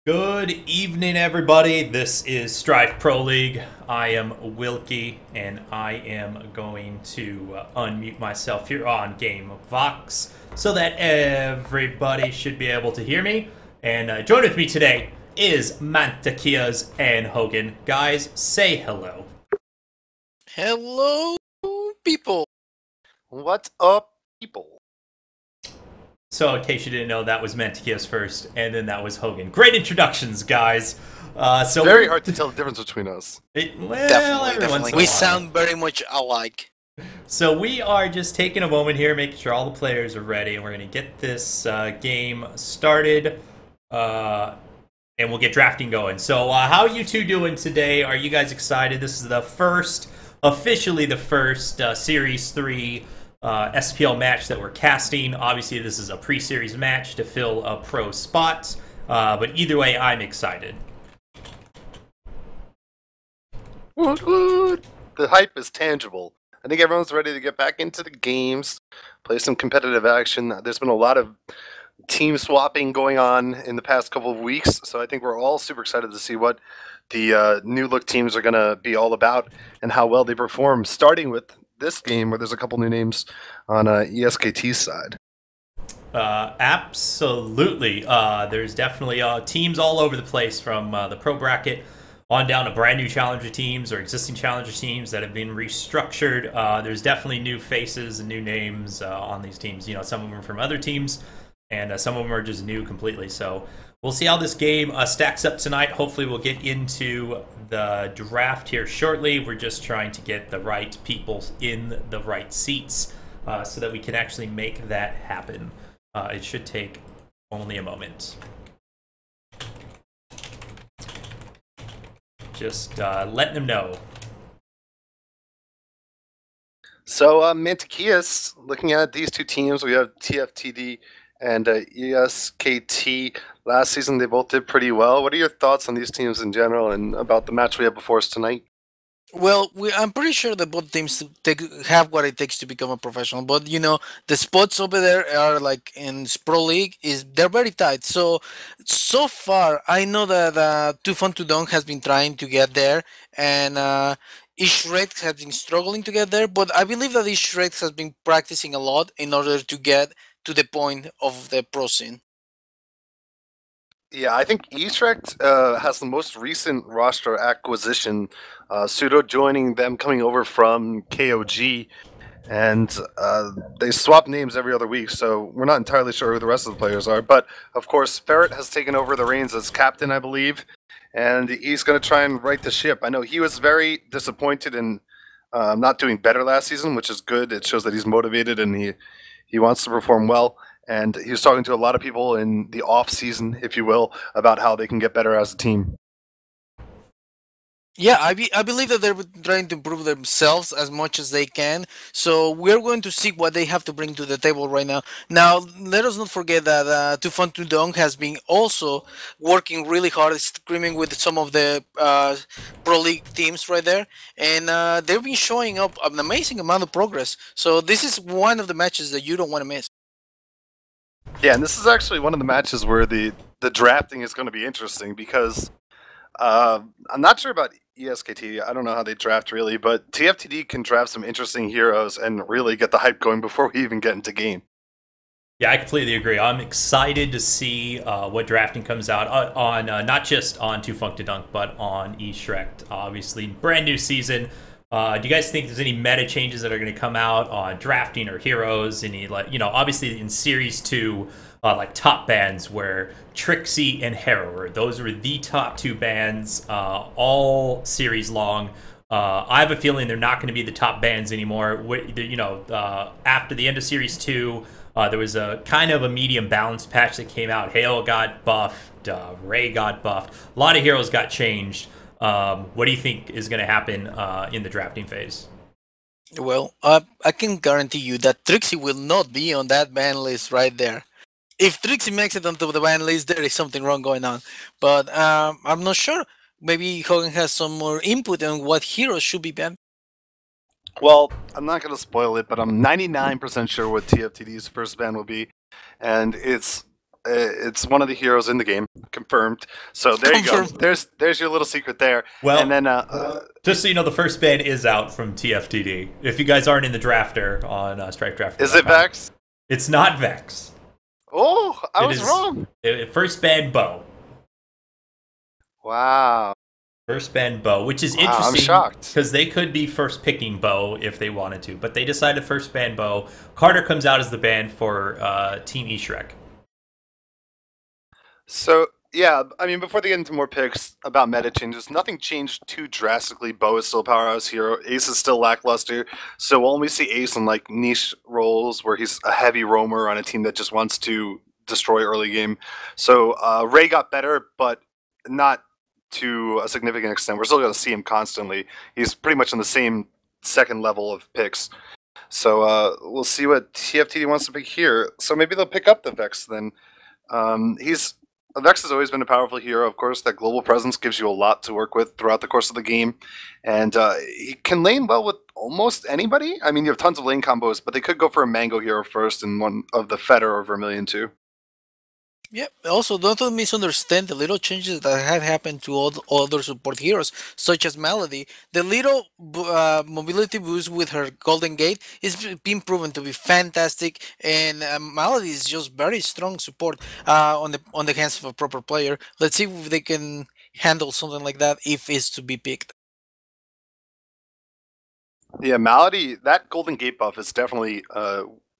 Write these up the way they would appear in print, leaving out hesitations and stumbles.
Good evening, everybody. This is Strife Pro League. I am Wilkie, and I am going to unmute myself here on Game Vox so that everybody should be able to hear me. And join with me today is Mantakias and Hogan. Guys, say hello. Hello, people. What's up, people? So, in case you didn't know, that was Mantakias first, and then that was Hogan. Great introductions, guys. Very hard to tell the difference between us. Definitely. We sound very much alike. So we are just taking a moment here, making sure all the players are ready, and we're going to get this game started, and we'll get drafting going. So how are you two doing today? Are you guys excited? This is the first, officially the first Series 3 SPL match that we're casting. Obviously, this is a pre-series match to fill a pro spot, but either way, I'm excited. The hype is tangible. I think everyone's ready to get back into the games, play some competitive action. There's been a lot of team swapping going on in the past couple of weeks, so I think we're all super excited to see what the new look teams are going to be all about and how well they perform, starting with this game where there's a couple new names on eSkt's side. Absolutely. There's definitely teams all over the place from the pro bracket on down to brand new challenger teams or existing challenger teams that have been restructured. There's definitely new faces and new names on these teams. You know, some of them are from other teams, and some of them are just new completely. So we'll see how this game stacks up tonight. Hopefully we'll get into the draft here shortly. We're just trying to get the right people in the right seats so that we can actually make that happen. It should take only a moment. Just letting them know. So, Mantakias, looking at these two teams, we have TFTD and eSkt. Last season, they both did pretty well. What are your thoughts on these teams in general and about the match we have before us tonight? Well, I'm pretty sure that both teams have what it takes to become a professional. But you know, the spots over there are like in Pro League they're very tight. So far, I know that Too Fun to Dunk has been trying to get there, and eSkt has been struggling to get there. But I believe that eSkt has been practicing a lot in order to get to the point of the pro scene. Yeah, I think eSkt has the most recent roster acquisition, Pseudo joining them coming over from KOG, and they swap names every other week, so we're not entirely sure who the rest of the players are. But, of course, Ferret has taken over the reins as captain, I believe, and he's going to try and right the ship. I know he was very disappointed in not doing better last season, which is good. It shows that he's motivated and he wants to perform well. And he was talking to a lot of people in the off-season, if you will, about how they can get better as a team. Yeah, I believe that they're trying to improve themselves as much as they can. So we're going to see what they have to bring to the table right now. Now, let us not forget that Too Fun to Dunk has been also working really hard, screaming with some of the Pro League teams right there. And they've been showing up an amazing amount of progress. So this is one of the matches that you don't want to miss. Yeah, and this is actually one of the matches where the drafting is going to be interesting because I'm not sure about eSkt. I don't know how they draft really, but TFTD can draft some interesting heroes and really get the hype going before we even get into game. Yeah, I completely agree. I'm excited to see what drafting comes out on not just on Too Funk to Dunk, but on eSkt. Obviously, brand new season. Do you guys think there's any meta changes that are going to come out on drafting or heroes? Any, like, you know, obviously in Series 2, like top bans where Trixie and Harrower, those were the top two bans all series long. I have a feeling they're not going to be the top bans anymore. You know, after the end of Series 2, there was a kind of a medium balanced patch that came out. Hale got buffed, Ray got buffed. A lot of heroes got changed. What do you think is going to happen in the drafting phase? Well, I can guarantee you that Trixie will not be on that ban list right there. If Trixie makes it onto the ban list, there is something wrong going on. But I'm not sure. Maybe Hogan has some more input on what heroes should be banned. Well, I'm not going to spoil it, but I'm 99% sure what TFTD's first ban will be, and it's It's one of the heroes in the game, confirmed. So there you go. There's your little secret there. Well, and then just so you know, the first ban is out from TFTD. If you guys aren't in the drafter on StrifeProLeague.org. Is it Vex? It's not Vex. Oh, I was wrong. First ban Bo. Wow. First ban Bo, which is interesting. I'm shocked. Because they could be first picking Bo if they wanted to. But they decided first ban Bo. Carter comes out as the ban for Team eSkt. So, yeah, I mean, before they get into more picks about meta changes, nothing changed too drastically. Bo is still a powerhouse hero. Ace is still lackluster. So we'll only see Ace in like niche roles where he's a heavy roamer on a team that just wants to destroy early game. So Ray got better, but not to a significant extent. We're still going to see him constantly. He's pretty much on the same second level of picks. So we'll see what TFTD wants to pick here. So maybe they'll pick up the Vex then. Vex has always been a powerful hero, of course. That global presence gives you a lot to work with throughout the course of the game. And he can lane well with almost anybody. I mean, you have tons of lane combos, but they could go for a Mango hero first and one of the Fetter or Vermilion too. Yeah, also don't misunderstand the little changes that have happened to all other support heroes, such as Melody. The little mobility boost with her Golden Gate is being proven to be fantastic, and Melody is just very strong support on the hands of a proper player. Let's see if they can handle something like that if it's to be picked. Yeah, Malady, that Golden Gate buff is definitely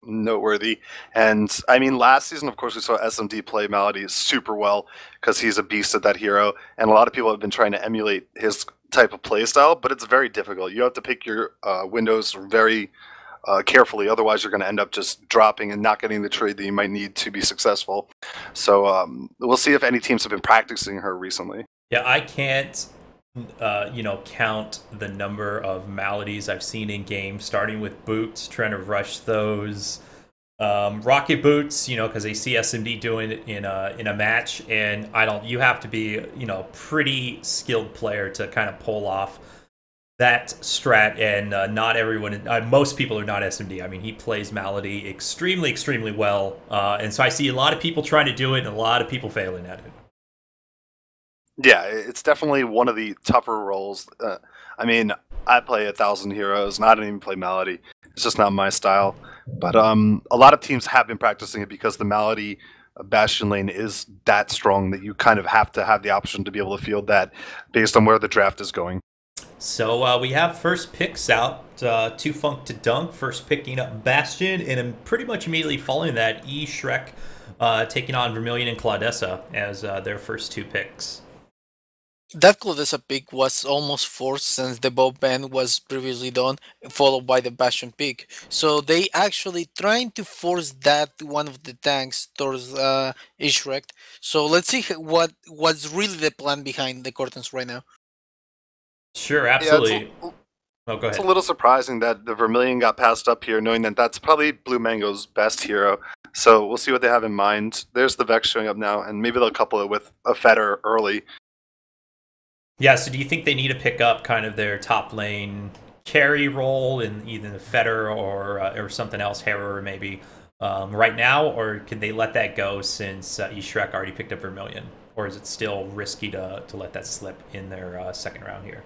noteworthy. And I mean, last season, of course, we saw SMD play Malady super well because he's a beast at that hero. And a lot of people have been trying to emulate his type of playstyle, but it's very difficult. You have to pick your windows very carefully. Otherwise, you're going to end up just dropping and not getting the trade that you might need to be successful. So we'll see if any teams have been practicing her recently. Yeah, I can't count the number of maladies I've seen in game, starting with boots, trying to rush those rocket boots, because they see SMD doing it in a match, and you have to be, pretty skilled player to kind of pull off that strat, and not everyone, most people are not SMD. I mean, he plays Malady extremely, extremely well, and so I see a lot of people trying to do it and a lot of people failing at it. Yeah, it's definitely one of the tougher roles. I mean, I play 1,000 heroes, and I don't even play Malady. It's just not my style. But a lot of teams have been practicing it because the Malady Bastion lane is that strong that you kind of have to have the option to be able to field that based on where the draft is going. So we have first picks out, Too Funk to Dunk, first picking up Bastion, and pretty much immediately following that, eSkt taking on Vermilion and Claudessa as their first two picks. That Claudessa pick was almost forced since the Bow ban was previously done, followed by the Bastion pick. So they actually trying to force that one of the tanks towards eSkt. So let's see what's really the plan behind the curtains right now. Sure, absolutely. Yeah, go ahead. It's a little surprising that the Vermilion got passed up here, knowing that that's probably Blue Mango's best hero. So we'll see what they have in mind. There's the Vex showing up now, and maybe they'll couple it with a Fetter early. Yeah, so do you think they need to pick up kind of their top lane carry role in either the Fetter or something else, Harrower maybe, right now? Or can they let that go since eSkt already picked up Vermilion? Or is it still risky to let that slip in their second round here?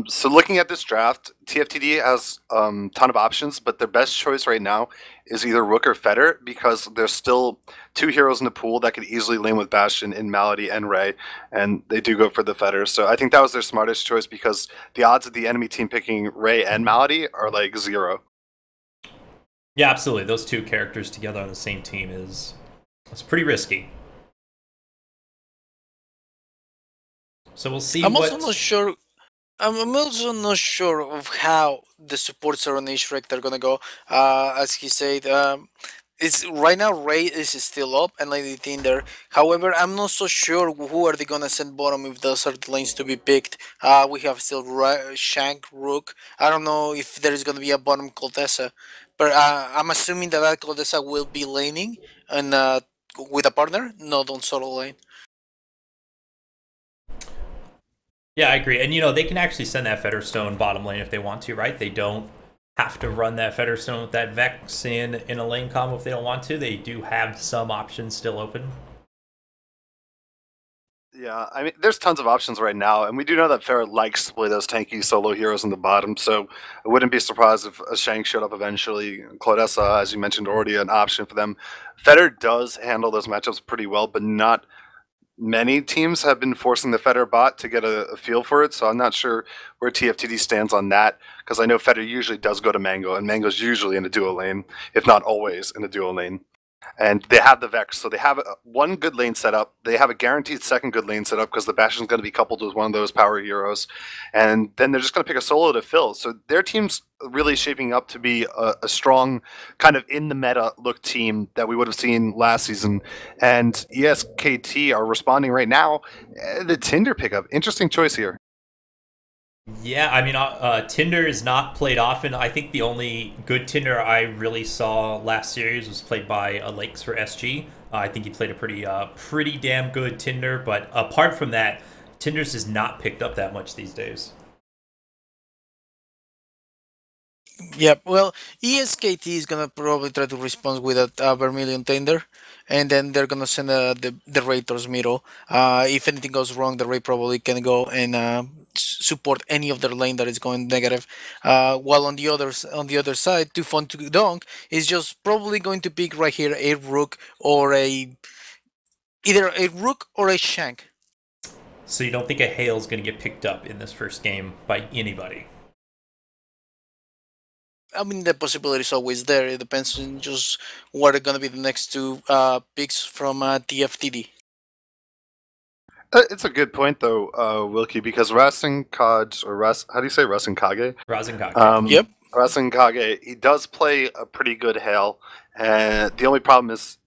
So looking at this draft, TFTD has a ton of options, but their best choice right now is either Rook or Fetter because there's still two heroes in the pool that could easily lane with Bastion in Malady and Ray, and they do go for the Fetter. So I think that was their smartest choice because the odds of the enemy team picking Ray and Malady are like 0. Yeah, absolutely. Those two characters together on the same team it's pretty risky. So we'll see. I'm also not sure. I'm also not sure of how the supports are on eSkt are gonna go. As he said, it's right now Ray is still up and Lady Tinder. However, I'm not so sure who are they gonna send bottom if those are the lanes to be picked. We have still Shank, Rook. I don't know if there is gonna be a bottom Claudessa, but I'm assuming that Claudessa will be laning and with a partner, not on solo lane. Yeah, I agree. And, they can actually send that Fetterstone bottom lane if they want to, right? They don't have to run that Fetterstone with that Vex in a lane combo if they don't want to. They do have some options still open. Yeah, I mean, there's tons of options right now, and we do know that Ferret likes to play those tanky solo heroes in the bottom, so I wouldn't be surprised if a Shank showed up eventually. Claudessa, as you mentioned, already an option for them. Fetter does handle those matchups pretty well, but not many teams have been forcing the Fetter bot to get a feel for it, so I'm not sure where TFTD stands on that, because I know Fetter usually does go to Mango, and Mango's usually in a duo lane, if not always in a duo lane. And they have the Vex, so they have one good lane set up. They have a guaranteed second good lane set up because the Bastion's going to be coupled with one of those power heroes, and then they're just going to pick a solo to fill. So their team's really shaping up to be a strong, kind of in the meta look team that we would have seen last season. And eSkt are responding right now. The Tinder pickup, interesting choice here. Yeah, I mean, Tinder is not played often. I think the only good Tinder I really saw last series was played by Lakes for SG. I think he played a pretty damn good Tinder, but apart from that, Tinder's is not picked up that much these days. Yep. Well, eSkt is gonna probably try to respond with a Vermilion Tender, and then they're gonna send the Raid towards middle. If anything goes wrong, the Raid probably can go and support any of their lane that is going negative. While on the other side, Too Fun to Dunk is just probably going to pick right here a Rook or either a Rook or a Shank. So you don't think a Hail's going to get picked up in this first game by anybody? I mean, the possibility is always there. It depends on just what are going to be the next two picks from TFTD. It's a good point, though, Wilkie, because Rasenkage, or how do you say Rasenkage? Rasenkage. Yep. Rasenkage, he does play a pretty good Hail, and the only problem is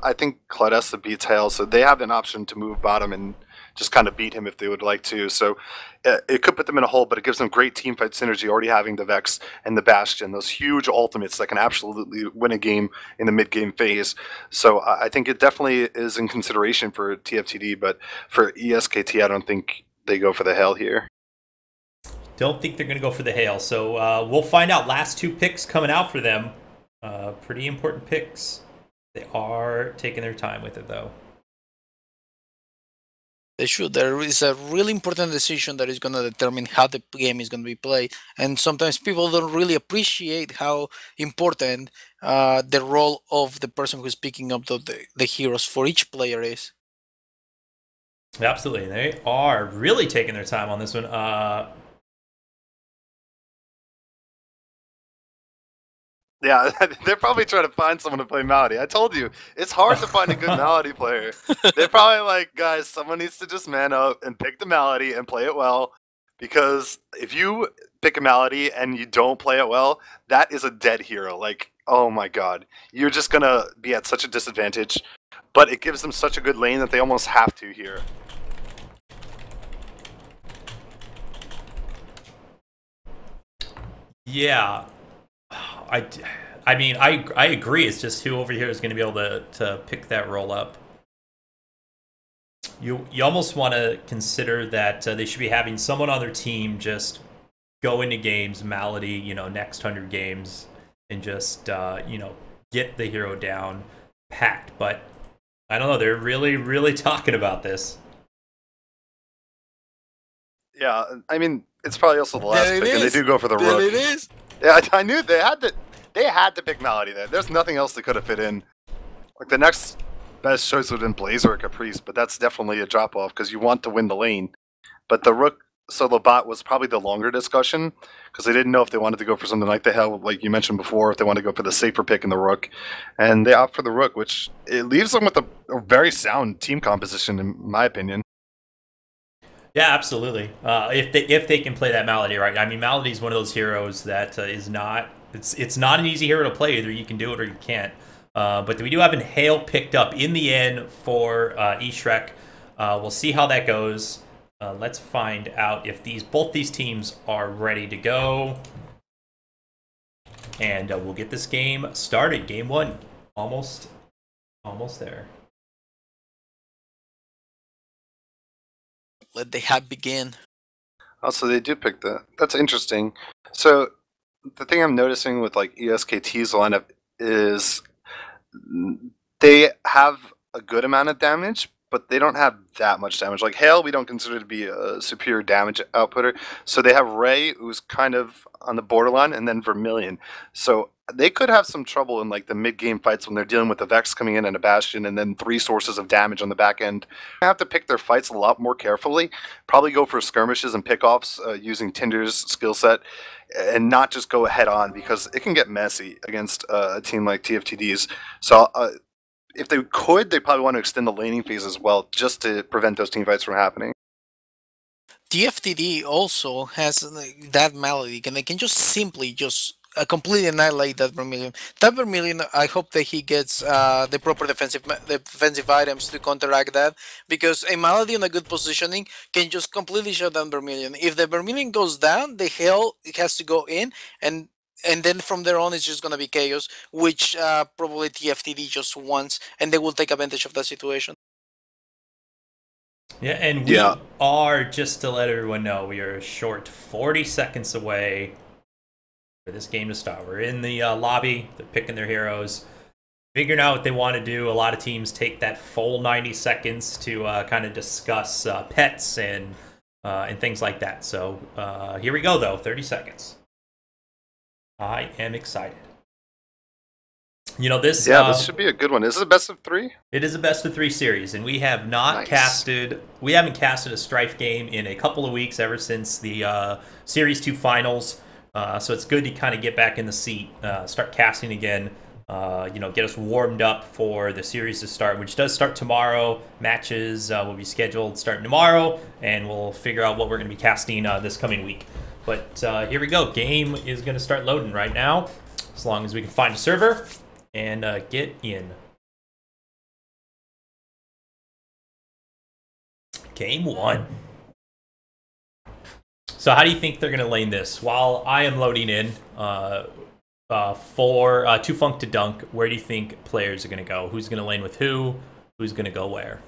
I think Claudessa beats Hail, so they have an option to move bottom and just kind of beat him if they would like to. So it could put them in a hole, but it gives them great teamfight synergy, already having the Vex and the Bastion, those huge ultimates that can absolutely win a game in the mid-game phase. So I think it definitely is in consideration for TFTD, but for eSkt, I don't think they go for the Hail here. Don't think they're going to go for the Hail. So we'll find out. Last two picks coming out for them. Pretty important picks. They are taking their time with it, though. They should. There is a really important decision that is going to determine how the game is going to be played. And sometimes people don't really appreciate how important the role of the person who's picking up the heroes for each player is. Absolutely. They are really taking their time on this one. Yeah, they're probably trying to find someone to play Malady. I told you, it's hard to find a good Malady player. They're probably like, guys, someone needs to just man up and pick the Malady and play it well. Because if you pick a Malady and you don't play it well, that is a dead hero. Like, oh my god. You're just going to be at such a disadvantage. But it gives them such a good lane that they almost have to here. Yeah. I mean, I agree. It's just who over here is going to be able to pick that roll up. You almost want to consider that they should be having someone on their team just go into games, Malady, next 100 games, and just get the hero down packed. But I don't know. They're really talking about this. Yeah, I mean, it's probably also the last pick, and they do go for the Rook. It is. Yeah, I knew they had to pick Malady there. There's nothing else they could have fit in. Like, the next best choice would have been Blazer or Caprice, but that's definitely a drop-off because you want to win the lane. But the Rook solo bot was probably the longer discussion because they didn't know if they wanted to go for something like the Hell, like you mentioned before, if they want to go for the safer pick in the Rook. And they opt for the Rook, which it leaves them with a very sound team composition, in my opinion. Yeah, absolutely. If they can play that Malady right, I mean, Malady is one of those heroes that is not. It's not an easy hero to play. Either you can do it or you can't. But we do have a Hail picked up in the end for eStrifeProLeague. We'll see how that goes. Let's find out if both these teams are ready to go, and we'll get this game started. Game 1, almost there. Let the hype begin. Also, they do pick that. That's interesting. So, the thing I'm noticing with like eSkt's lineup is they have a good amount of damage, but they don't have that much damage. Like Hale, we don't consider to be a superior damage outputter. So they have Ray, who's kind of on the borderline, and then Vermilion. So they could have some trouble in like the mid-game fights when they're dealing with the Vex coming in and a Bastion, and then 3 sources of damage on the back end. They have to pick their fights a lot more carefully. Probably go for skirmishes and pickoffs using Tinder's skill set, and not just go head on, because it can get messy against a team like TFTD's. So if they could, they probably want to extend the laning phase as well, just to prevent those team fights from happening. TFTD also has that malady, and they can just simply completely annihilate that Vermilion. That Vermilion, I hope that he gets the proper defensive items to counteract that, because a malady on a good positioning can just completely shut down Vermilion. If the Vermilion goes down, the Hell has to go in, and then from there on, it's just going to be chaos, which probably TFTD just wants, and they will take advantage of that situation. Yeah, and we are, just to let everyone know, we are a short 40 seconds away for this game to start. We're in the lobby, they're picking their heroes, figuring out what they want to do. A lot of teams take that full 90 seconds to kind of discuss pets and things like that. So here we go, though, 30 seconds. I am excited. You know, this should be a good one. Is it a best of 3? It is a best of 3 series, and we have not casted. We haven't casted a Strife game in a couple of weeks, ever since the Series 2 finals. So it's good to kind of get back in the seat, start casting again. Get us warmed up for the series to start, which does start tomorrow. Matches will be scheduled starting tomorrow, and we'll figure out what we're going to be casting this coming week. But here we go. Game is going to start loading right now, as long as we can find a server and get in. Game 1. So how do you think they're going to lane this? While I am loading in for Too Funk to Dunk, where do you think players are going to go? Who's going to lane with who? Who's going to go where?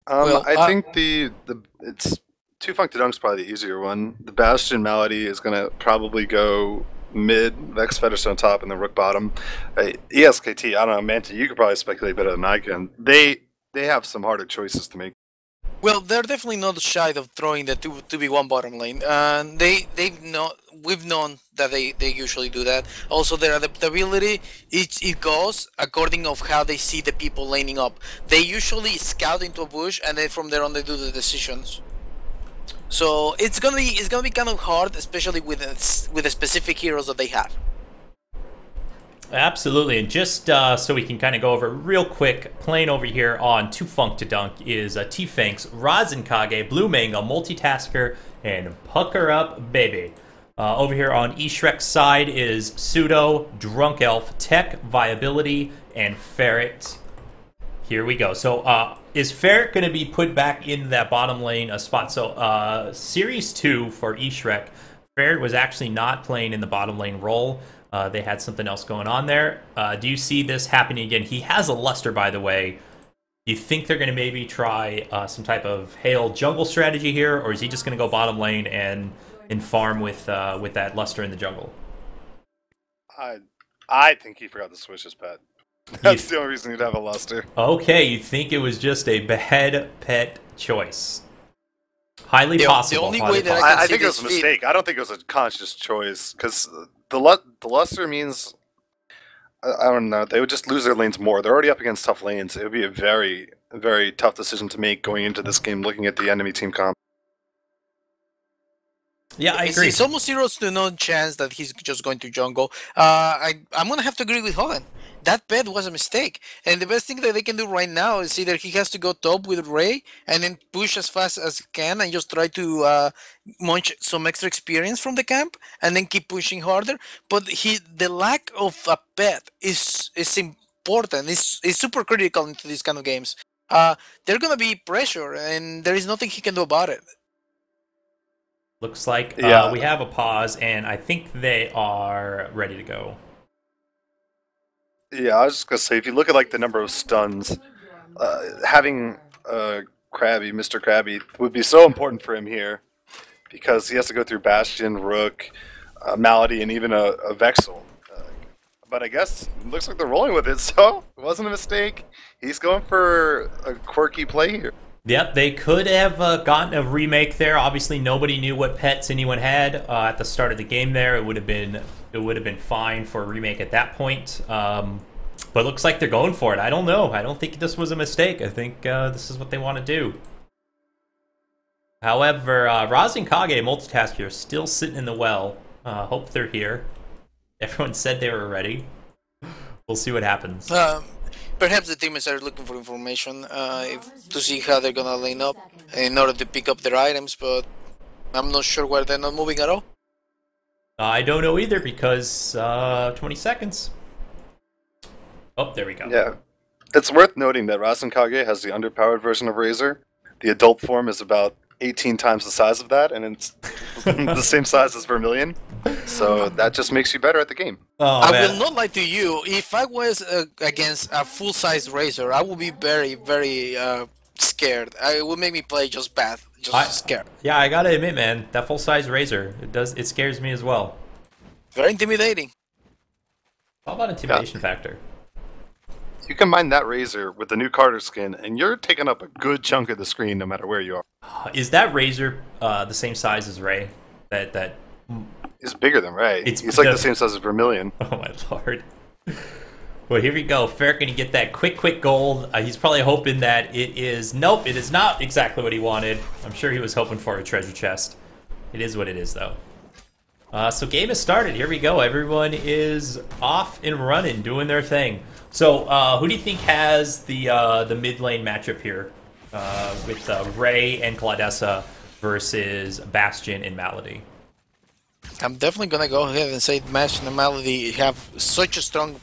I think it's Too Funk to Dunk's probably the easier one. The Bastion Malady is going to probably go mid, Vex Fetish on top, and then Rook bottom. eSkt, I don't know, Manta, you could probably speculate better than I can. They have some harder choices to make. Well, they're definitely not shy of throwing the 2v1 bottom lane. We've known that they usually do that. Also, their adaptability, it goes according of how they see the people laning up. They usually scout into a bush, and then from there on they do the decisions. So it's gonna be kind of hard, especially with the specific heroes that they have. Absolutely, and just so we can kind of go over real quick, playing over here on Too Funk to Dunk is T-Fanks, Razenkage, Blue Mango, Multitasker, and Pucker Up Baby. Over here on eShtrek's side is Pseudo, Drunk Elf, Tech, Viability, and Ferret. Here we go. So is Ferret going to be put back in that bottom lane spot? So Series 2 for eShtrek, Ferret was actually not playing in the bottom lane role. They had something else going on there. Do you see this happening again? He has a Luster, by the way. Do you think they're going to maybe try some type of Hale jungle strategy here, or is he just going to go bottom lane and farm with that Luster in the jungle? I think he forgot to switch his pet. That's the only reason he'd have a Luster. Okay, you think it was just a bad pet choice? Highly possible. The only way that I think it was a mistake. I don't think it was a conscious choice, because the Luster means, I don't know, they would just lose their lanes more. They're already up against tough lanes. It would be a very, very tough decision to make going into this game, looking at the enemy team comp. Yeah, I agree. It's almost 0 to no chance that he's just going to jungle. I'm going to have to agree with Hogan. That bet was a mistake. And the best thing that they can do right now is either he has to go top with Ray and then push as fast as he can and just try to munch some extra experience from the camp and then keep pushing harder. But the lack of a bet is important. It's super critical into these kind of games. They're going to be pressure, and there is nothing he can do about it. Looks like we have a pause, and I think they are ready to go. Yeah, I was just going to say, if you look at like the number of stuns, having Krabby, Mr. Krabby, would be so important for him here. because he has to go through Bastion, Rook, Malady, and even a Vexel. But I guess it looks like they're rolling with it, so it wasn't a mistake. He's going for a quirky play here. Yep, they could have gotten a remake there. Obviously, nobody knew what pets anyone had at the start of the game. There, it would have been fine for a remake at that point. But it looks like they're going for it. I don't know. I don't think this was a mistake. I think this is what they want to do. However, Raz and Kage, multitasker, still sitting in the well. Hope they're here. Everyone said they were ready. We'll see what happens. Perhaps the team started looking for information to see how they're gonna line up in order to pick up their items, but I'm not sure why they're not moving at all. I don't know either because 20 seconds. Oh, there we go. Yeah. It's worth noting that Rasenkage has the underpowered version of Razor. The adult form is about 18 times the size of that, and it's the same size as Vermilion. So that just makes you better at the game. Oh, I man. will not lie to you. If I was against a full-size Razor, I would be very, very scared. It would make me play just bad, scared. Yeah, I gotta admit, man, that full-size Razor, it scares me as well. Very intimidating. How about intimidation factor? You combine that Razor with the new Carter skin, and you're taking up a good chunk of the screen no matter where you are. Is that Razor the same size as Ray? That It's bigger than Ray. It's He's like the same size as Vermilion. Oh my lord. Well, here we go. Ferric gonna get that quick gold. He's probably hoping that it is... Nope, it is not exactly what he wanted. I'm sure he was hoping for a treasure chest. It is what it is, though. So game has started. Here we go. Everyone is off and running, doing their thing. So who do you think has the mid lane matchup here with Ray and Claudessa versus Bastion and Malady? I'm definitely gonna go ahead and say Bastion and Malady have such a strong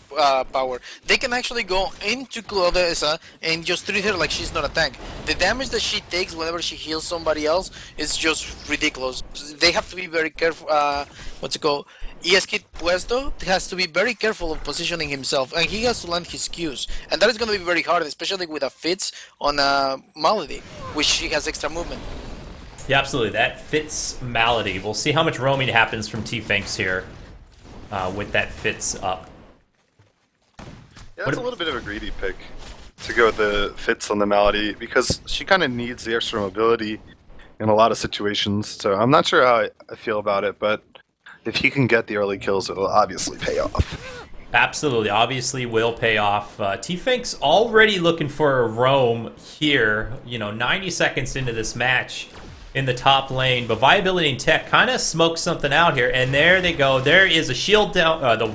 power. They can actually go into Claudessa and just treat her like she's not a tank. The damage that she takes whenever she heals somebody else is just ridiculous. They have to be very careful. What's it called? eSkt Puesto has to be very careful of positioning himself, and he has to land his Qs. And that is going to be very hard, especially with a Fitz on Malady, which she has extra movement. Yeah, absolutely. That fits Malady. We'll see how much roaming happens from T-Finks here with that Fitz up. Yeah, that's a little bit of a greedy pick to go with the Fitz on the Malady, because she kind of needs the extra mobility in a lot of situations. So I'm not sure how I feel about it, but if he can get the early kills, it'll obviously pay off. Absolutely, obviously will pay off. T-Finks already looking for a roam here, 90 seconds into this match in the top lane, but Viability and Tech kind of smoked something out here, and there they go. There is a shield down, the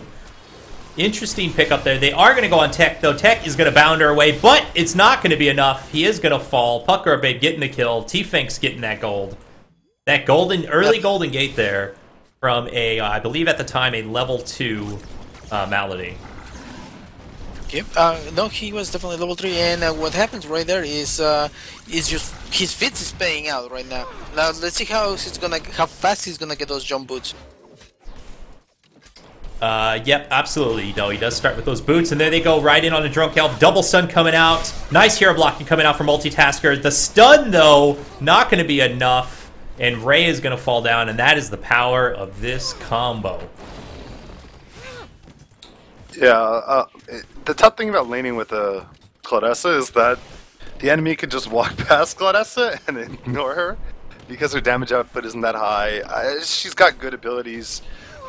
interesting pickup there. They are going to go on Tech, though. Tech is going to bound her away, but it's not going to be enough. He is going to fall. Pucker Babe getting the kill. T-Finks getting that gold. That early golden gate there from I believe at the time, a level 2 Malady. Yep. No, he was definitely level 3, and what happens right there is just his Fitz is paying out right now. Now let's see how fast he's gonna get those jump boots. Yep, absolutely. He does start with those boots, and there they go right in on a Drunk Elf. Double stun coming out. Nice hero blocking coming out for Multitasker. The stun, though, not going to be enough, and Ray is going to fall down, and that is the power of this combo. Yeah, the tough thing about laning with Claudessa is that the enemy can just walk past Claudessa and ignore her because her damage output isn't that high. She's got good abilities,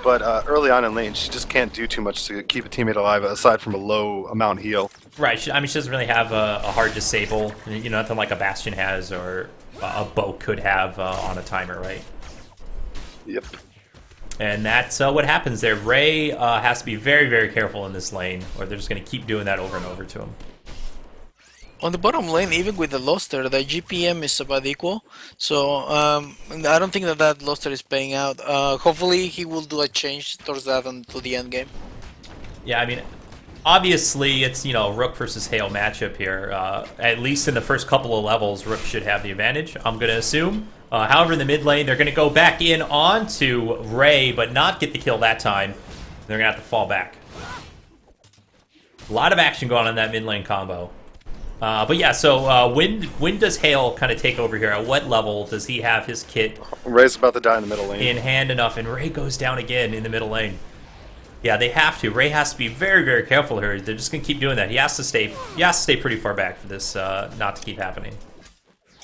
but early on in lane, she just can't do too much to keep a teammate alive aside from a low amount heal. Right, she doesn't really have a hard disable, nothing like a Bastion has or a Bow could have on a timer, right? Yep. And that's what happens there. Ray has to be very, very careful in this lane, or they're just going to keep doing that over and over to him. On the bottom lane, even with the Luster, the GPM is about equal. So I don't think that Luster is paying out. Hopefully he will do a change towards that until the end game. Yeah, obviously it's, Rook versus Hale matchup here. At least in the first couple of levels, Rook should have the advantage, I'm going to assume. However, in the mid lane, they're going to go back in onto Ray, but not get the kill that time. They're going to have to fall back. A lot of action going on in that mid lane combo. But yeah, so when does Hale kind of take over here? At what level does he have his kit Ray's about to die in the middle lane. in hand enough? And Ray goes down again in the middle lane. Yeah, they have to. Ray has to be very, very careful here. They're just gonna keep doing that. He has to stay pretty far back for this not to keep happening.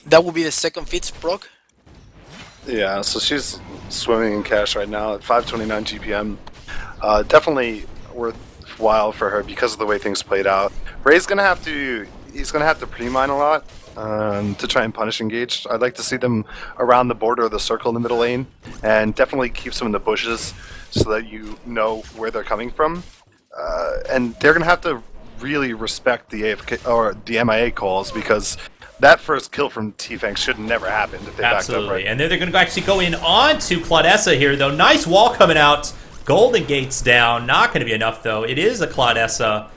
That will be the second Fitz proc. Yeah, so she's swimming in cash right now at 529 GPM. Definitely worthwhile for her because of the way things played out. Ray's gonna have to. He's gonna have to pre-mine a lot to try and punish engaged. I'd like to see them around the border of the circle in the middle lane, and definitely keep some in the bushes so that you know where they're coming from. And they're gonna have to really respect the AFK or the MIA calls, because that first kill from T-Fang should never happen if they backed up right. And then they're going to actually go in onto Claudessa here, though. Nice wall coming out. Golden Gate's down. Not going to be enough, though. It is a Claudessa.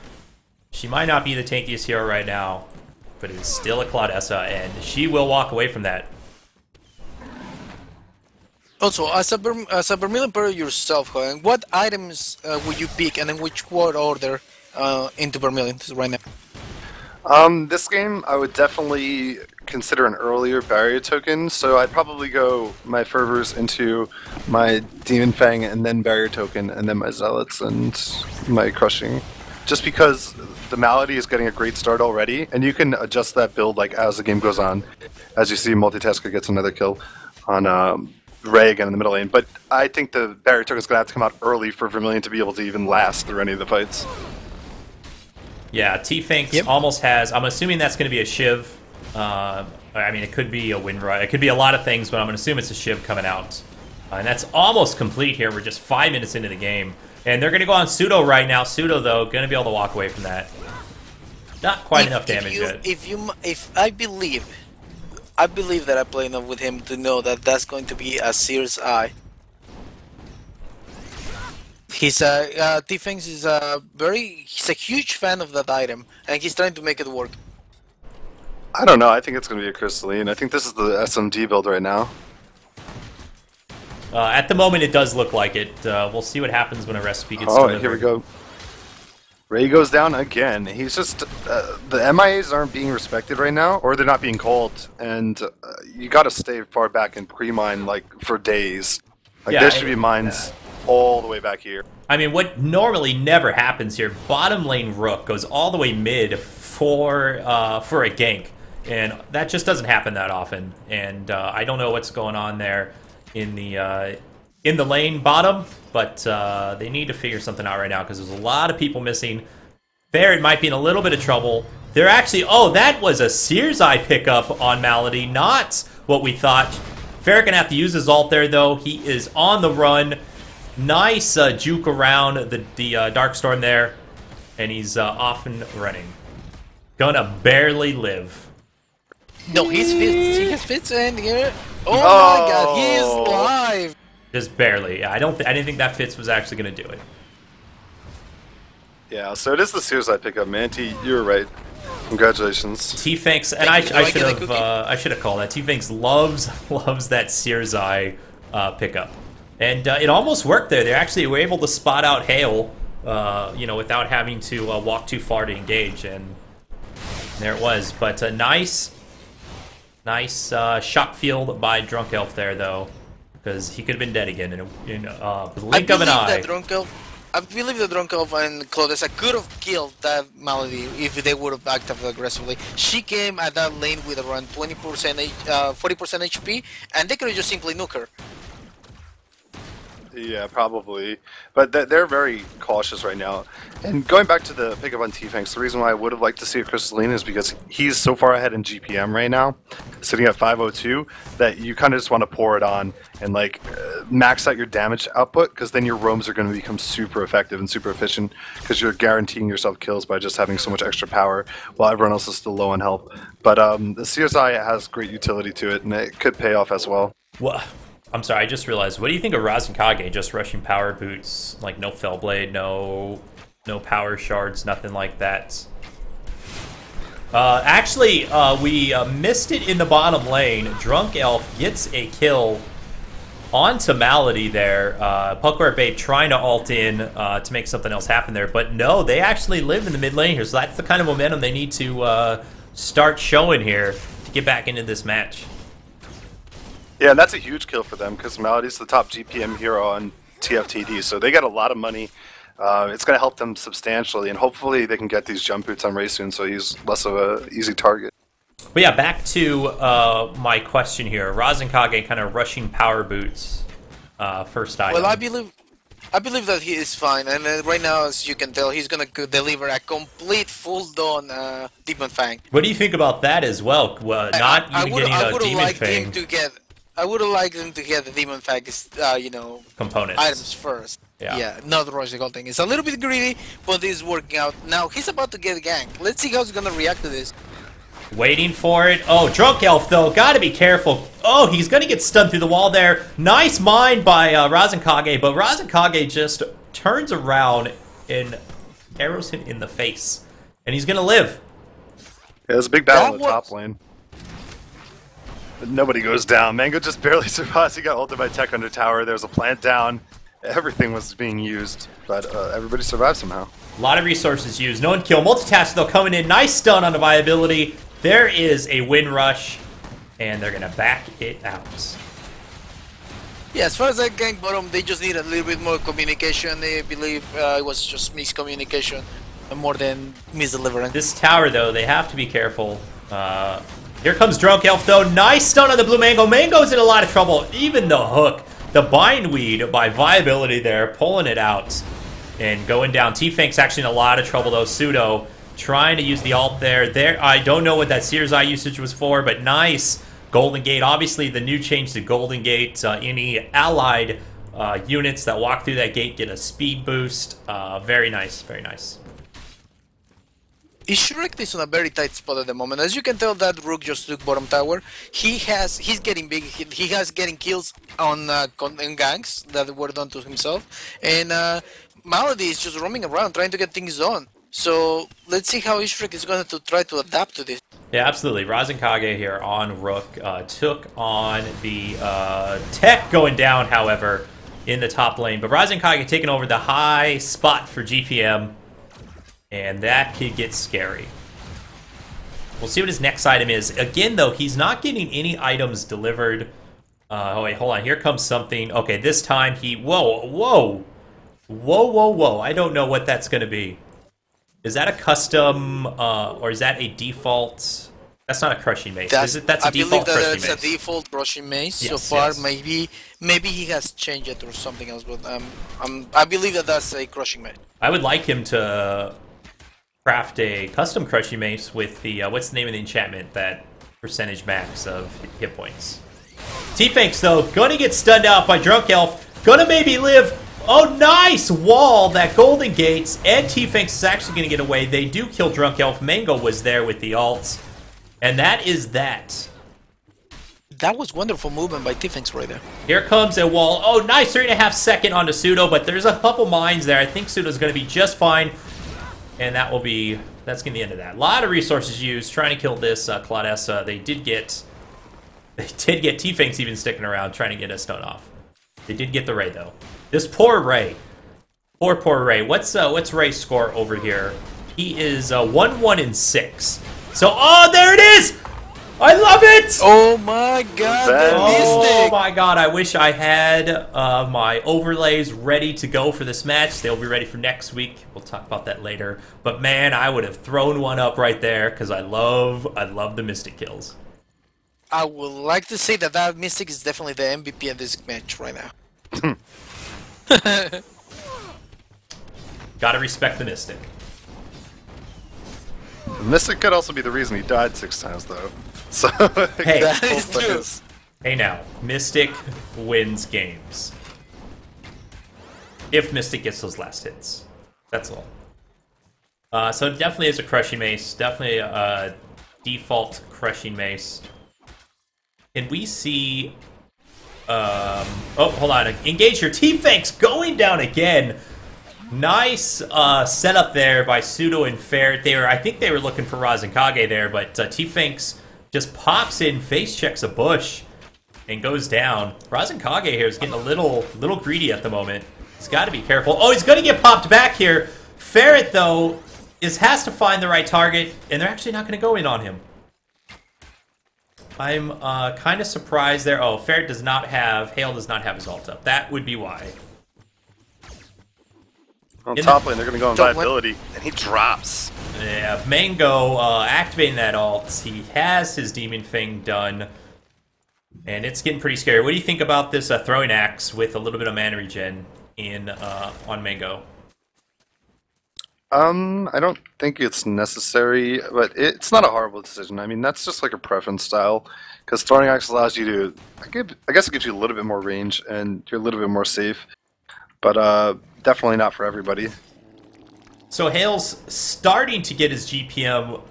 She might not be the tankiest hero right now, but it is still a Claudessa, and she will walk away from that. Also, as a Vermilion player yourself, Hogan, what items would you pick, and in which quad order into Vermilion right now? This game, I would definitely consider an earlier barrier token, so I'd probably go my Fervors into my Demon Fang and then barrier token, and then my Zealots and my Crushing. Just because the Malady is getting a great start already, and you can adjust that build like as the game goes on. As you see, Multitasker gets another kill on Ray again in the middle lane, but I think the barrier token is going to have to come out early for Vermilion to be able to even last through any of the fights. Yeah, T-Finks almost has... I'm assuming that's going to be a Shiv. I mean, it could be a Windride. It could be a lot of things, but I'm going to assume it's a Shiv coming out. And that's almost complete here. We're just 5 minutes into the game. And they're going to go on Pseudo right now. Pseudo, though, going to be able to walk away from that. Not quite enough damage yet. If I believe that I play enough with him to know that that's going to be a Seer's Eye. He's T-Fangs is he's a huge fan of that item, and he's trying to make it work. I don't know. I think it's going to be a Crystalline. I think this is the SMD build right now. At the moment, it does look like it. We'll see what happens when a recipe gets delivered. Here we go. Ray goes down again. He's just... the MIAs aren't being respected right now, or they're not being called, and you got to stay far back and pre-mine like for days. Like there should be mines all the way back here. I mean, what normally never happens here, bottom lane Rook goes all the way mid for a gank, and that just doesn't happen that often. And I don't know what's going on there in the lane bottom, but they need to figure something out right now because there's a lot of people missing. Barrett might be in a little bit of trouble. They're actually... Oh, that was a Seer's Eye pickup on Malady, not what we thought. Ferret gonna have to use his ult there, though. He is on the run. Nice juke around the Darkstorm there, and he's off and running. Gonna barely live. No, he has Fitz in here. Oh my god, he is live. Just barely. Yeah, I didn't think that Fitz was actually gonna do it. Yeah, so it is the Seer's Eye pickup, Manti. You were right. Congratulations. T-Fanks, and I should have called that. T-Fanks loves that Seer's Eye pickup. And it almost worked there. They actually were able to spot out Hale, without having to walk too far to engage, and there it was. But a nice shot field by Drunk Elf there, though, because he could have been dead again in the blink of an eye. I believe the Drunk Elf and Claudessa could have killed that Malady if they would have backed up aggressively. She came at that lane with around 20%, 40% HP, and they could have just simply nuked her. Yeah, probably. But they're very cautious right now. And going back to the pickup on T-Fangs, the reason why I would have liked to see a Crystalline is because he's so far ahead in GPM right now, sitting at 502, that you kind of just want to pour it on and like max out your damage output, because then your roams are going to become super effective and super efficient, because you're guaranteeing yourself kills by just having so much extra power while everyone else is still low on health. But the Seer's Eye has great utility to it, and it could pay off as well. Well, I'm sorry, I just realized. What do you think of Razenkage just rushing power boots? Like no Fellblade, no power shards, nothing like that. Actually, we missed it in the bottom lane. Drunk Elf gets a kill onto Malady there. Puckler Babe trying to ult in to make something else happen there. But no, they actually live in the mid lane here. So that's the kind of momentum they need to start showing here to get back into this match. Yeah, and that's a huge kill for them because Melody's the top GPM hero on TFTD, so they get a lot of money. It's going to help them substantially, and hopefully they can get these jump boots on Ray soon so he's less of an easy target. But yeah, back to my question here. Razenkage kind of rushing power boots first item. Well, I believe that he is fine, and right now, as you can tell, he's gonna deliver a complete full-done Demon Fang. What do you think about that as well? Not even getting a Demon Fang. I would have liked him to get the Demon Fang, components. items first. Yeah. Not rush the whole thing. It's a little bit greedy, but it's working out. Now he's about to get ganked. Let's see how he's gonna react to this. Waiting for it. Oh, Drunk Elf, though. Gotta be careful. Oh, he's gonna get stunned through the wall there. Nice mind by Razenkage, but Razenkage just turns around and arrows him in the face. And he's gonna live. Yeah, there's a big battle in the top lane. But nobody goes down. Mango just barely survives. He got ulted by Tech under tower. There's a plant down. Everything was being used, but everybody survived somehow. A lot of resources used. No one kill. Multitask, though, coming in. Nice stun on the viability. There is a win rush, and they're going to back it out. Yeah, as far as that gank bottom, they just need a little bit more communication. They believe it was just miscommunication more than misdeliverance. This tower, though, they have to be careful. Here comes Drunk Elf, though. Nice stun on the blue Mango. Mango's in a lot of trouble. Even the hook. The bindweed by viability there, pulling it out and going down. T-Fank's actually in a lot of trouble, though. Pseudo trying to use the ult there. I don't know what that Seer's Eye usage was for, but nice. Golden Gate. Obviously, the new change to Golden Gate. Any allied units that walk through that gate get a speed boost. Very nice. Very nice. eSkt is on a very tight spot at the moment. As you can tell, that Rook just took bottom tower. He's getting big. He has getting kills on ganks that were done to himself, and Malady is just roaming around trying to get things done. So let's see how eSkt is going to try to adapt to this. Yeah, absolutely. Razenkage here on Rook took on the Tech going down, however, in the top lane. But Razenkage taking over the high spot for GPM. And that could get scary. We'll see what his next item is. Again, though, he's not getting any items delivered. Oh, wait, hold on. Here comes something. Okay, this time he... Whoa, whoa. Whoa, whoa, whoa. I don't know what that's going to be. Is that a custom, or is that a default... That's not a crushing mace. That's a default crushing mace. I believe that it's a default crushing mace. Yes, so far, yes. Maybe he has changed it or something else, but I believe that that's a crushing mace. I would like him to craft a custom crushing mace with the what's the name of the enchantment, that percentage max of hit points. T-Fanks, though, gonna get stunned out by Drunk Elf, gonna maybe live. Oh, nice wall, that Golden Gates, and T-Fanks is actually gonna get away. They do kill Drunk Elf. Mango was there with the ults, and that is that. That was wonderful movement by T-Fanks right there. Here comes a wall. Oh, nice, 3.5 second onto Pseudo, but there's a couple mines there. I think Pseudo's gonna be just fine. And that's going to be the end of that. A lot of resources used trying to kill this Claudessa. They did get T-Fanks even sticking around trying to get a stone off. They did get the Ray, though. This poor Ray. Poor Ray. What's Ray's score over here? He is 1-1-6. So, oh, there it is! I love it! Oh my god, oh my god, I wish I had my overlays ready to go for this match. They'll be ready for next week. We'll talk about that later. But man, I would have thrown one up right there because I love the Mystic kills. I would like to say that Mystic is definitely the MVP of this match right now. Gotta respect the Mystic. The Mystic could also be the reason he died 6 times, though. So hey, that is true. Hey now, Mystic wins games. If Mystic gets those last hits. That's all. So it definitely is a crushing mace. Definitely a default crushing mace. Can we see... oh, hold on. Engage your T-Fanks going down again. Nice setup there by Pseudo and Ferret. I think they were looking for Razenkage there, but T-Fanks just pops in, face checks a bush, and goes down. Razenkage here is getting a little greedy at the moment. He's got to be careful. Oh, he's going to get popped back here. Ferret, though, has to find the right target, and they're actually not going to go in on him. I'm kind of surprised there. Oh, Ferret does not have... Hale does not have his ult up. That would be why. On top lane, they're going to go on viability, and he drops. Yeah, Mango activating that ult. He has his Demon Fang done. And it's getting pretty scary. What do you think about this throwing axe with a little bit of mana regen in on Mango? I don't think it's necessary, but it's not a horrible decision. I mean, that's just like a preference style, because throwing axe allows you to, I guess it gives you a little bit more range, and you're a little bit more safe, but definitely not for everybody. So Hale's starting to get his GPM,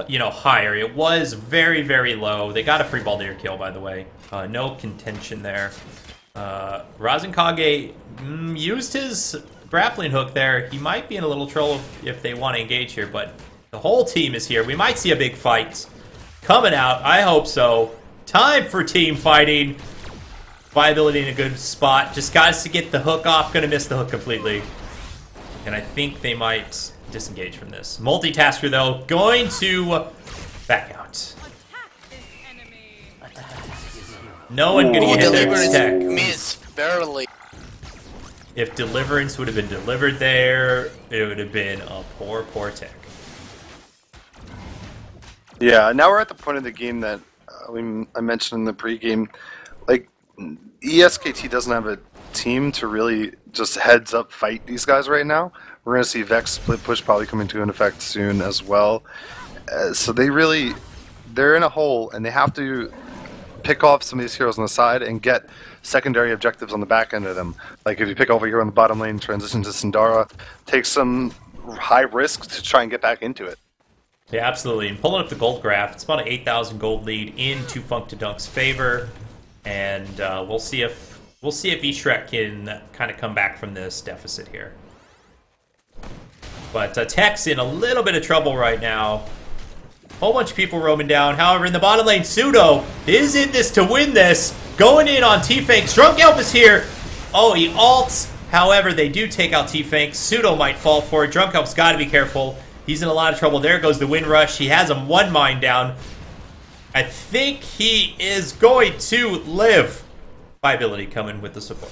you know, higher. It was very, very low. They got a free Baldur kill, by the way. No contention there. Razenkage used his grappling hook there. He might be in a little trouble if they want to engage here, but the whole team is here. We might see a big fight coming out. I hope so. Time for team fighting. Viability in a good spot. Just guys to get the hook off. Gonna miss the hook completely. And I think they might disengage from this. Multitasker, though, going to back out. No one gonna get their tech. Miss barely. If Deliverance would have been delivered there, it would have been a poor, poor tech. Yeah, now we're at the point of the game that I mentioned in the pregame. Like, eSkt doesn't have a team to really just heads up fight these guys right now. We're going to see Vex split push probably come into an effect soon as well. So they're in a hole, and they have to pick off some of these heroes on the side and get secondary objectives on the back end of them. Like if you pick over here on the bottom lane, transition to Syndara, take some high risk to try and get back into it. Yeah, absolutely. And pulling up the gold graph, it's about an 8,000 gold lead into Funkdadunk's favor, and we'll see if eSkt can kind of come back from this deficit here. But Tech's in a little bit of trouble right now. Whole bunch of people roaming down. However, in the bottom lane, Pseudo is in this to win this. Going in on T-Fanks. Drunk Elf is here. Oh, he ults. However, they do take out T-Fanks. Pseudo might fall for it. Drunk Elf's got to be careful. He's in a lot of trouble. There goes the Wind Rush. He has him one mine down. I think he is going to live. Viability coming with the support.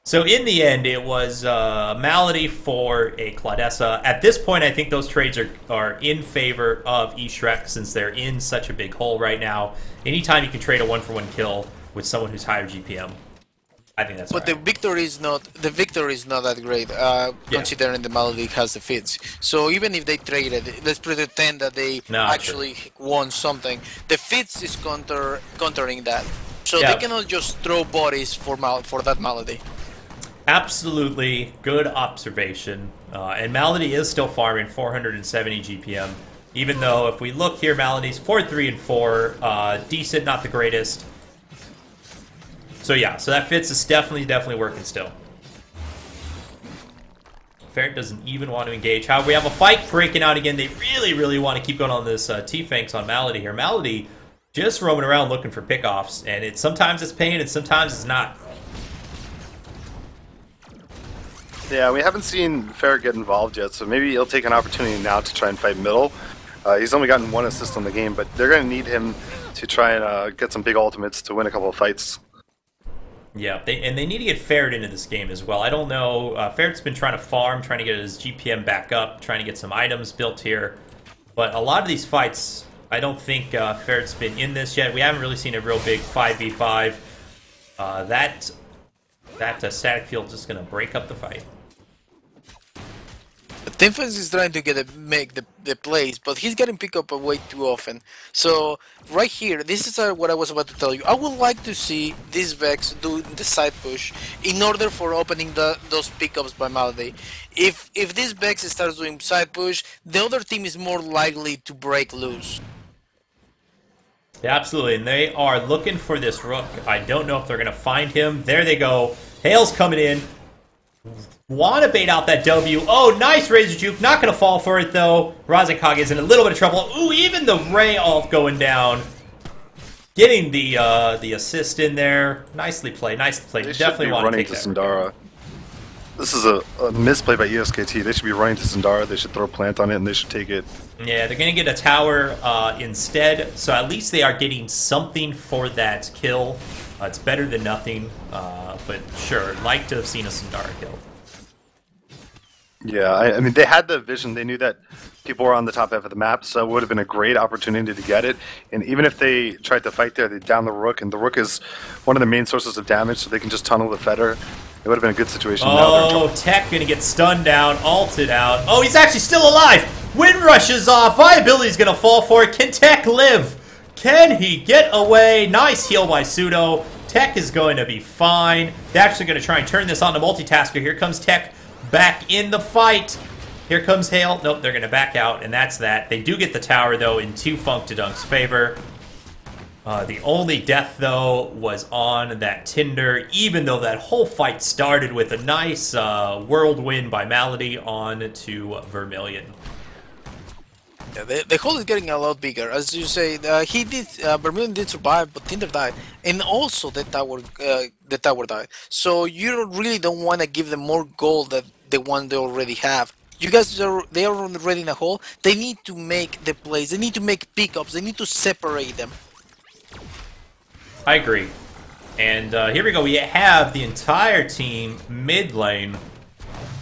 So in the end, it was Malady for a Claudessa. At this point, I think those trades are in favor of eSkt since they're in such a big hole right now. Anytime you can trade a 1-for-1 kill with someone who's higher GPM, I think that's. But right. the victory is not that great, considering the Malady has the fits. So even if they traded, let's pretend that they actually won something. The fits is countering that, so they cannot just throw bodies for that Malady. Absolutely good observation. And Malady is still farming 470 GPM. Even though if we look here, Malady's 4-3 and 4, decent, not the greatest. So yeah, so that fits is definitely working still. Ferret doesn't even want to engage. However, we have a fight breaking out again. They really want to keep going on this T-Fanks on Malady here. Malady just roaming around looking for pickoffs, and sometimes it's pain and sometimes it's not. Yeah, we haven't seen Ferret get involved yet, so maybe he'll take an opportunity now to try and fight middle. He's only gotten 1 assist on the game, but they're going to need him to try and get some big ultimates to win a couple of fights. Yeah, and they need to get Ferret into this game as well. I don't know. Ferret's been trying to farm, trying to get his GPM back up, trying to get some items built here. But a lot of these fights, I don't think Ferret's been in this yet. We haven't really seen a real big 5v5. That static field is just going to break up the fight. T-Fanks is trying to make the plays, but he's getting picked up way too often. So right here, this is what I was about to tell you. I would like to see this Vex do the side push in order for opening those pickups by Malady. If this Vex starts doing side push, the other team is more likely to break loose. Yeah, absolutely, and they are looking for this Rook. I don't know if they're going to find him. There they go. Hale's coming in. Want to bait out that W. Oh, nice Razor Juke. Not going to fall for it, though. Razenkage is in a little bit of trouble. Ooh, even the Ray Ult going down. Getting the assist in there. Nicely played. Nicely played. They definitely want to take that. Syndara. This is a misplay by eSkt. They should be running to Zendara. They should throw a plant on it, and they should take it. Yeah, they're going to get a tower instead, so at least they are getting something for that kill. It's better than nothing, but sure, like to have seen a Zendara kill. Yeah, I mean, they had the vision. They knew that people were on the top half of the map, so it would have been a great opportunity to get it. And even if they tried to fight there, they down the Rook, and the Rook is one of the main sources of damage, so they can just tunnel the Fetter. It would have been a good situation. Oh, Tech gonna get stunned down, ulted out. Oh, he's actually still alive! Wind rushes off, Viability's gonna fall for it. Can Tech live? Can he get away? Nice heal by Pseudo. Tech is going to be fine. They're actually gonna try and turn this on to Multitasker. Here comes Tech back in the fight. Here comes Hail. Nope, they're gonna back out, and that's that. They do get the tower, though, in 2 Funkdadunk's favor. The only death, though, was on that Tinder, even though that whole fight started with a nice whirlwind by Malady on to Vermilion. Yeah, the hole is getting a lot bigger. As you say, Vermilion did survive, but Tinder died. And also the tower died. So you really don't want to give them more gold than the one they already have. You guys, they are already in a hole. They need to make the plays. They need to make pickups. They need to separate them. I agree. And here we go. We have the entire team mid lane.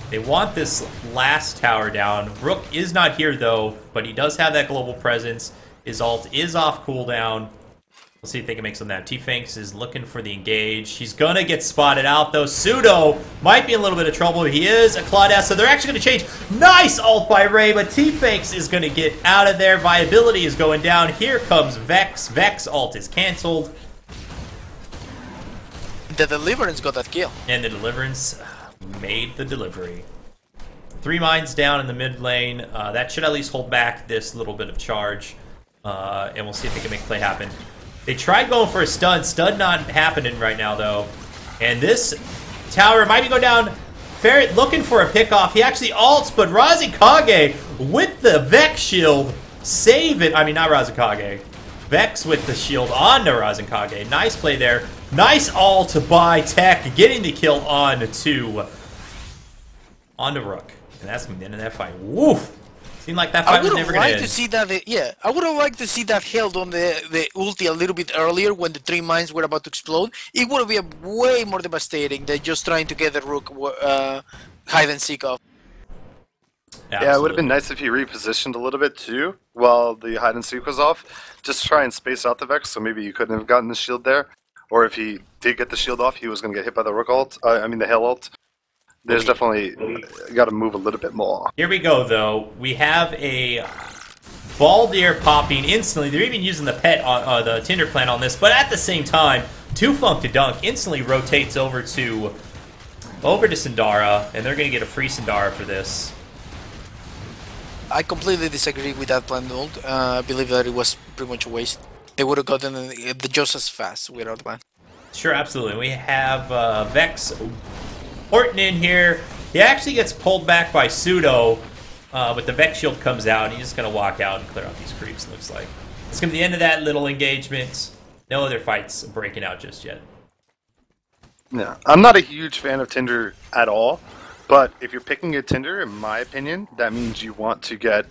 They want this last tower down. Rook is not here, though, but he does have that global presence. His ult is off cooldown. We'll see if they can make some of that. T-Fanks is looking for the engage. He's going to get spotted out, though. Pseudo might be in a little bit of trouble. He is a Claudette, so they're actually going to change. Nice ult by Ray, but T-Fanks is going to get out of there. Viability is going down. Here comes Vex. Vex ult is canceled. The Deliverance got that kill. And the Deliverance made the delivery. 3 mines down in the mid lane. That should at least hold back this little bit of charge. And we'll see if they can make play happen. They tried going for a stun. Stun not happening right now, though. And this tower might be going down. Ferret looking for a pickoff. He actually ults, but Razikage with the Vex shield. Save it. I mean, not Razikage. Vex with the shield on to Razikage. Nice play there. Nice ult by Tech. Getting the kill on to Rook. And that's going to be the end of that fight. Woof! Seemed like that fight was never going to end. I would have liked to see that held on the ulti a little bit earlier when the 3 mines were about to explode. It would have been way more devastating than just trying to get the Rook hide and seek off. Absolutely. Yeah, it would have been nice if he repositioned a little bit too while the hide and seek was off. Just try and space out the Vex, so maybe you couldn't have gotten the shield there. Or if he did get the shield off, he was going to get hit by the Rook ult. The Hail ult. There's definitely got to move a little bit more. Here we go, though. We have a Baldir popping instantly. They're even using the pet on the Tinder plant on this, but at the same time, 2 Funkdadunk instantly rotates over to Zendara, and they're going to get a free Zendara for this. I completely disagree with that plan ult. I believe that it was pretty much a waste. They would have gotten the just as fast without the plan. Sure, absolutely. We have Vex Horton in here. He actually gets pulled back by Pseudo, but the Vex shield comes out, and he's just going to walk out and clear out these creeps, it looks like. It's going to be the end of that little engagement. No other fights breaking out just yet. Yeah, I'm not a huge fan of Tinder at all, but if you're picking a Tinder, in my opinion, that means you want to get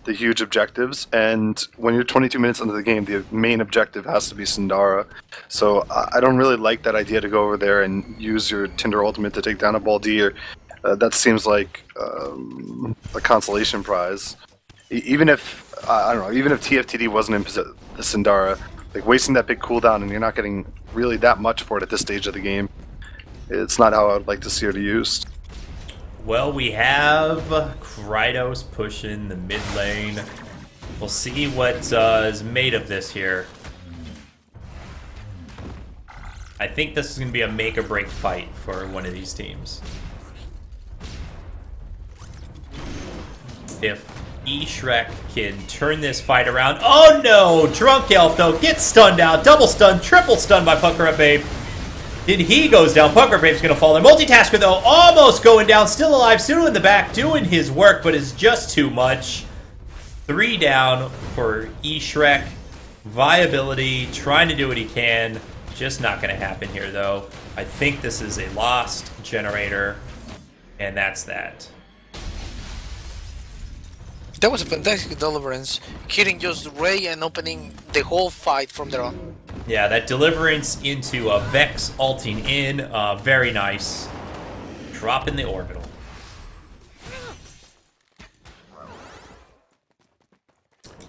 the huge objectives, and when you're 22 minutes into the game, the main objective has to be Zendara. So I don't really like that idea to go over there and use your Tinder ultimate to take down a Baldir. That seems like a consolation prize. Even if I don't know, even if TFTD wasn't in the Zendara, like wasting that big cooldown and you're not getting really that much for it at this stage of the game, it's not how I would like to see it used. Well, we have Krydos pushing the mid lane. We'll see what is made of this here. I think this is going to be a make-or-break fight for one of these teams. If eSkt can turn this fight around. Oh no! Drunk Elf, though, gets stunned out. Double stun, triple stun by Pucker Up Babe. Then he goes down. Pucker Babe's going to fall there. Multitasker, though, almost going down. Still alive. Pseudo in the back doing his work, but it's just too much. 3 down for eSkt. Viability, trying to do what he can. Just not going to happen here, though. I think this is a lost generator. And that's that. That was a fantastic deliverance, hitting just Ray and opening the whole fight from there on. Yeah, that deliverance into a Vex ulting in, very nice. Drop in the orbital.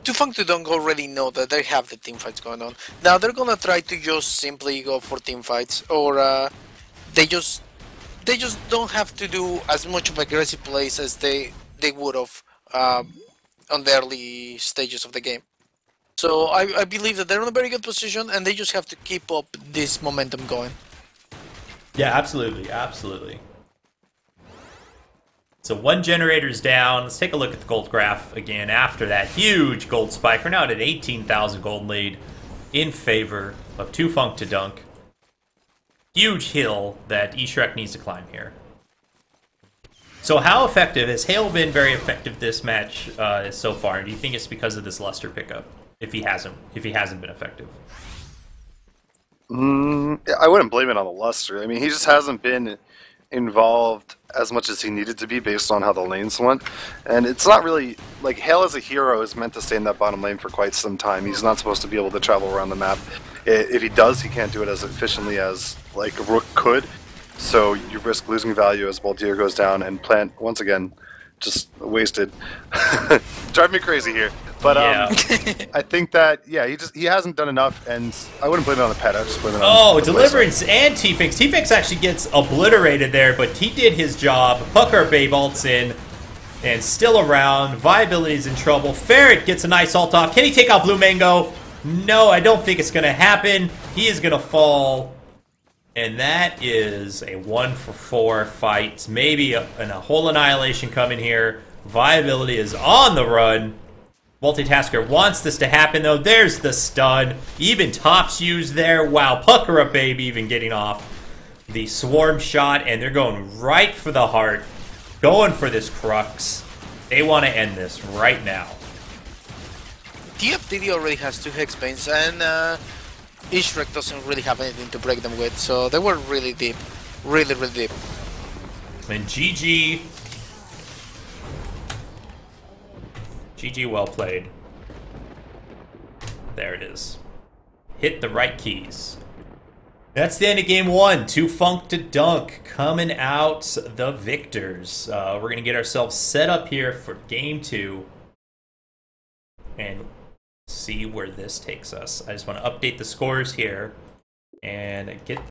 TFTD already know that they have the team fights going on. Now they're gonna try to just simply go for team fights, or they just don't have to do as much of aggressive plays as they would have on the early stages of the game. So I believe that they're in a very good position, and they just have to keep up this momentum going. Yeah, absolutely, absolutely. So one generator's down. Let's take a look at the gold graph again after that huge gold spike. We're now at an 18,000 gold lead in favor of TFTD. Huge hill that eSkt needs to climb here. So how effective has Hale been? Very effective this match so far. Do you think it's because of this Luster pickup? If he hasn't been effective, I wouldn't blame it on the Luster. I mean, he just hasn't been involved as much as he needed to be based on how the lanes went. And it's not really like Hale as a hero is meant to stay in that bottom lane for quite some time. He's not supposed to be able to travel around the map. If he does, he can't do it as efficiently as like Rook could. So you risk losing value as Baltier goes down, and Plant once again just wasted. Drive me crazy here. But yeah. I think that he hasn't done enough, and I wouldn't blame it on the pet. I just blame it on Deliverance and T-Fix. T-Fix actually gets obliterated there, but he did his job. Pucker Babe ults in and still around. Viability is in trouble. Ferret gets a nice ult off. Can he take out Blue Mango? No, I don't think it's going to happen. He is going to fall. And that is a 1-for-4 fight. Maybe a whole annihilation coming here. Viability is on the run. Multitasker wants this to happen, though. There's the stun. Even Top's used there. Wow, Pucker Up Baby even getting off the swarm shot, and they're going right for the heart. Going for this Crux. They want to end this right now. TFTD already has 2 Hexbanes, and eSkt doesn't really have anything to break them with, so they were really deep. Really, really deep. And GG. GG, well played. There it is. Hit the right keys. That's the end of game 1. TFTD coming out the victors. We're going to get ourselves set up here for game 2 and see where this takes us. I just want to update the scores here and get